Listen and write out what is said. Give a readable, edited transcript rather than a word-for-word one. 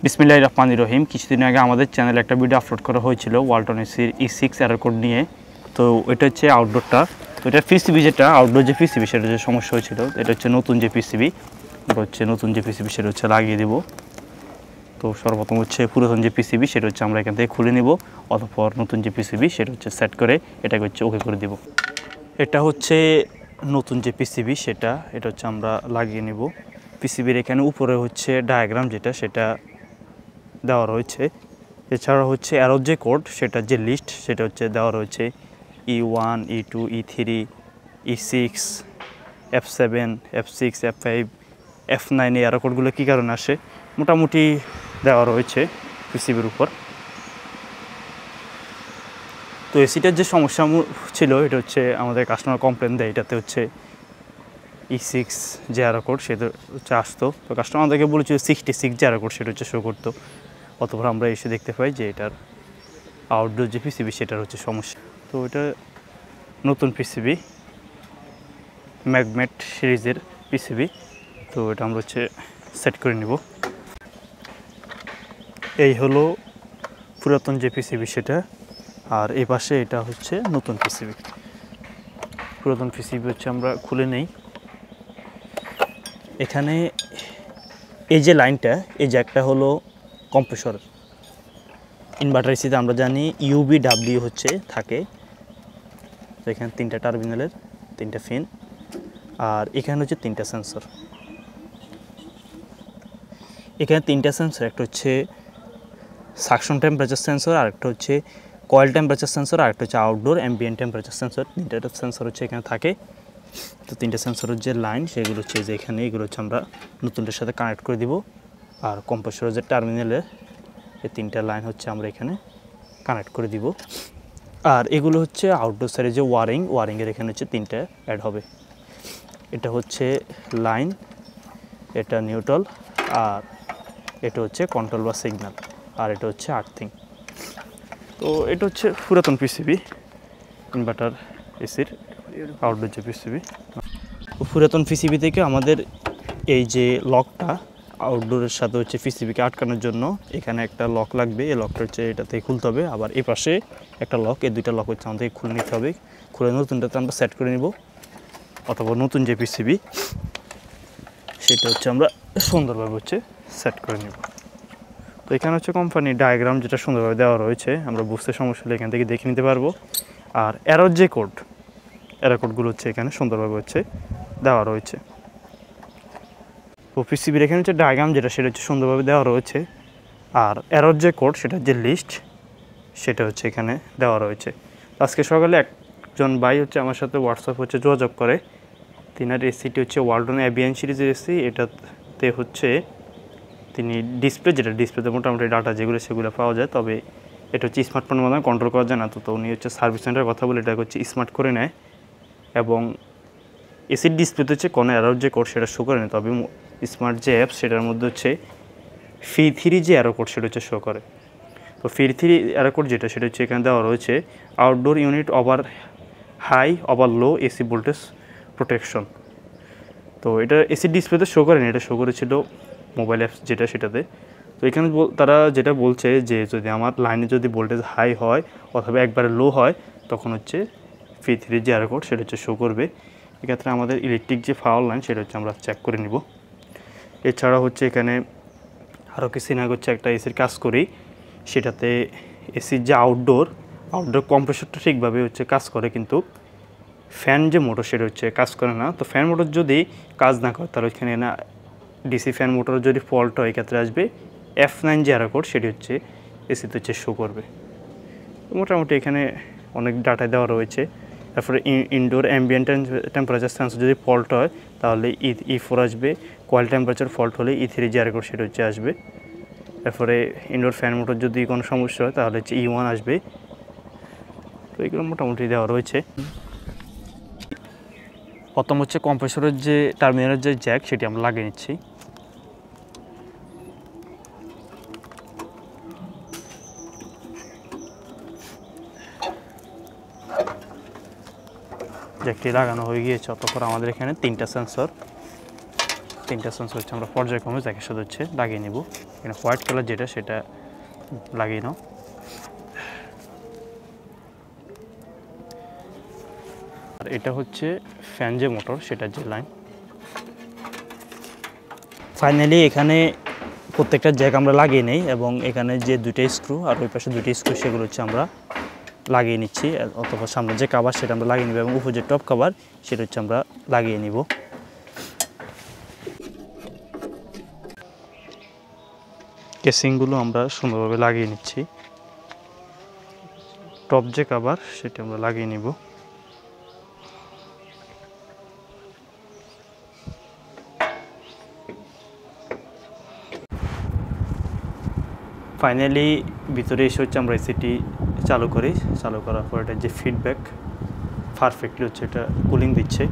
বিসমিল্লাহির রহমানির রহিম। কিছুদিন আগে আমাদের চ্যানেলে একটা ভিডিও আপলোড করা হয়েছিল ওয়ালটন এসির E6 এরর কোড নিয়ে। তো এটা হচ্ছে আউটডোরটা। তো এটা পিসিবি, যেটা আউটডোর যে পিসিবি সেটা যে সমস্যা হয়েছিল, এটা হচ্ছে নতুন যে পিসিবি, সেটা হচ্ছে লাগিয়ে দেব। তো সর্বপ্রথম হচ্ছে পুরাতন যে পিসিবি সেটা হচ্ছে আমরা এখান থেকে খুলে নিব, অতঃপর নতুন যে পিসিবি সেটা হচ্ছে সেট করে এটাকে হচ্ছে ওকে করে দেব। এটা হচ্ছে নতুন যে পিসিবি এটা হচ্ছে আমরা লাগিয়ে নেব। পিসিবির এখানে উপরে হচ্ছে ডায়াগ্রাম যেটা সেটা দেওয়া রয়েছে। এছাড়া হচ্ছে অ্যারোর যে কোড সেটার যে লিস্ট সেটা হচ্ছে দেওয়া রয়েছে E1, E2, E3, E6, F7, F6, F5, F9 এই অ্যারো কোডগুলো কী কারণে আসে মোটামুটি দেওয়া রয়েছে পিসিবির উপর। তো এসিটার যে সমস্যা ছিল এটা হচ্ছে আমাদের কাস্টমার কমপ্লেন দেয়, এটাতে হচ্ছে E6 যে অ্যারো কোড সেটা হচ্ছে আসতো। তো কাস্টমার আমাদেরকে বলেছিল 66 যে অ্যারো কোড সেটা হচ্ছে শো করতো। অতঃপর আমরা এসে দেখতে পাই যে এটার আউটডোর যে পিসিবি সেটার হচ্ছে সমস্যা। তো এটা নতুন পিসিবি, ম্যাগমেট সিরিজের পিসিবি। তো এটা আমরা হচ্ছে সেট করে নিব। এই হলো পুরাতন যে পিসিবি সেটা, আর এই পাশে এটা হচ্ছে নতুন পিসিবি। পুরাতন পিসিবি হচ্ছে আমরা খুলে নেই। এখানে এই যে লাইনটা, এই যে একটা হলো কম্প্রেসর। ইনভার্টার এসিতে আমরা জানি UVW হচ্ছে থাকে। তো এখানে 3টা টার্মিনালের 3টা ফিন, আর এখানে হচ্ছে 3টা সেন্সর। এখানে 3টা সেন্সর, একটা হচ্ছে সাকশন টেম্পারেচার সেন্সর, আরেকটা হচ্ছে কয়েল টেম্পারেচার সেন্সর, আরেকটা হচ্ছে আউটডোর অ্যাম্বিয়েন্ট টেম্পারেচার সেন্সর। 3টা সেন্সর হচ্ছে এখানে থাকে। তো 3টা সেন্সরের যে লাইন সেগুলো হচ্ছে যে এখানে, এগুলো হচ্ছে আমরা নতুনটার সাথে কানেক্ট করে দিব। আর কম্প্রেসরের যে টার্মিনালের এই 3টা লাইন হচ্ছে আমরা এখানে কানেক্ট করে দিব। আর এগুলো হচ্ছে আউটডোর সাইডে যে ওয়ারিংয়ের এখানে হচ্ছে 3টা অ্যাড হবে। এটা হচ্ছে লাইন, এটা নিউট্রাল, আর এটা হচ্ছে কন্ট্রোল বা সিগন্যাল, আর এটা হচ্ছে আর্থিং। তো এটা হচ্ছে পুরাতন পিসিবি, ইনভার্টার এসির আউটডোর যে পিসিবি। পুরাতন পিসিবি থেকে আমাদের এই যে লকটা আউটডোরের সাথে হচ্ছে পিসিবিকে আটকানোর জন্য এখানে একটা লক লাগবে। এই লকটা হচ্ছে এটাতে খুলতে হবে, আবার এই পাশে একটা লক, এই 2টা লক হচ্ছে আমাদেরকে খুলে নিতে হবে। খুলে নতুনটাতে আমরা সেট করে নিব, অথবা নতুন যে পিসিবি সেটা হচ্ছে আমরা সুন্দরভাবে হচ্ছে সেট করে নেব। তো এখানে হচ্ছে কোম্পানির ডায়াগ্রাম যেটা সুন্দরভাবে দেওয়া রয়েছে, আমরা বুঝতে সমস্যা হলে এখান থেকে দেখে নিতে পারবো। আর অ্যারোর যে কোডগুলো হচ্ছে এখানে সুন্দরভাবে হচ্ছে দেওয়া রয়েছে। তো পিসিবির এখানে হচ্ছে ডায়াগ্রাম যেটা সেটা হচ্ছে সুন্দরভাবে দেওয়া রয়েছে। আর অ্যারোর যে কোড সেটার যে লিস্ট সেটা হচ্ছে এখানে দেওয়া রয়েছে। আজকে সকালে একজন ভাই হচ্ছে আমার সাথে হোয়াটসঅ্যাপ হচ্ছে যোগাযোগ করে। তিনার এসিটি হচ্ছে ওয়ালটন এবিএন সিরিজের এসি। এটাতে হচ্ছে তিনি ডিসপ্লেতে মোটামুটি ডাটা যেগুলো সেগুলো পাওয়া যায়, তবে এটা হচ্ছে স্মার্টফোনের মাধ্যমে কন্ট্রোল করা যায় না। তো উনি হচ্ছে সার্ভিস সেন্টারের কথা বলে এটাকে হচ্ছে স্মার্ট করে নেয়, এবং এসির ডিসপ্লেতে হচ্ছে কোনো অ্যারোর যে কোড সেটা শো করে নেয়। তবে স্মার্ট যে অ্যাপ সেটার মধ্যে হচ্ছে F3 যে অ্যারো কোড সেটা হচ্ছে শো করে। তো F3 অ্যারো কোড যেটা সেটা হচ্ছে এখানে দেওয়া রয়েছে outdoor unit over high over low AC voltage protection. তো এটা এসি ডিসপ্লেতে শো করেনি, এটা শো করেছিল মোবাইল অ্যাপস যেটা সেটাতে। তো এখানে তারা যেটা বলছে যে যদি আমার লাইনে যদি ভোল্টেজ হাই হয় অথবা একবারে লো হয় তখন হচ্ছে F3 যে অ্যারো কোড সেটা হচ্ছে শো করবে। এক্ষেত্রে আমাদের ইলেকট্রিক যে পাওয়ার লাইন সেটা হচ্ছে আমরা চেক করে নিব। এছাড়া হচ্ছে এখানে আরও কিছুদিন আগে হচ্ছে একটা এসির কাজ করি, সেটাতে এসির যে আউটডোর কম্প্রেসরটা ঠিকভাবে হচ্ছে কাজ করে, কিন্তু ফ্যান যে মোটর সেটা হচ্ছে কাজ করে না। তো ফ্যান মোটর যদি কাজ না করে তাহলে এখানে না ডিসি ফ্যান মোটর যদি ফল্ট হয় এক্ষেত্রে আসবে F9 যে অ্যারো কোড সেটি হচ্ছে এসিতে হচ্ছে শো করবে। মোটামুটি এখানে অনেক ডাটা দেওয়া রয়েছে। তারপরে ইনডোর অ্যাম্বিয়েন্ট টেম্পারেচার সেন্সর যদি ফল্ট হয় তাহলে E4 আসবে, কয়েল টেম্পারেচার ফল্ট হলে E3 যে অ্যারো কোড সেটা হচ্ছে আসবে। তারপরে ইনডোর ফ্যান মোটর যদি কোনো সমস্যা হয় তাহলে হচ্ছে E1 আসবে। তো এগুলো মোটামুটি দেওয়া রয়েছে। প্রথম হচ্ছে কম্প্রেসরের যে টার্মিনালের যে জ্যাক সেটি আমরা লাগিয়ে নিচ্ছি। জ্যাকটি লাগানো হয়ে গিয়েছে, অতঃপর আমাদের এখানে 3টা সেন্সর তিনটা সেন্সর হচ্ছে আমরা পর্যায়ক্রমে একের সাথে হচ্ছে লাগিয়ে নিব। এখানে হোয়াইট কালার যেটা সেটা লাগিয়ে নাও। আর এটা হচ্ছে ফ্যান যে মোটর সেটার যে লাইন। ফাইনালি এখানে প্রত্যেকটা জ্যাক আমরা লাগিয়ে নেই এবং এখানে যে দুইটা স্ক্রু আর ওই পাশে দুইটা স্ক্রু সেগুলো হচ্ছে আমরা লাগিয়ে নিচ্ছি, অথবা সামনে যে কাভার সেটা আমরা লাগিয়ে নিব এবং উপর যে টপ কাভার সেটা হচ্ছে আমরা লাগিয়ে নিব। কেসিংগুলো আমরা সুন্দরভাবে লাগিয়ে নিচ্ছি। টপ যে কাভার সেটা আমরা লাগিয়ে নিব। ফাইনালি ভিতরে এসে হচ্ছে আমরা এসিটি চালু করি। চালু করার পর এটা যে ফিডব্যাক পারফেক্টলি হচ্ছে এটা কুলিং দিচ্ছে।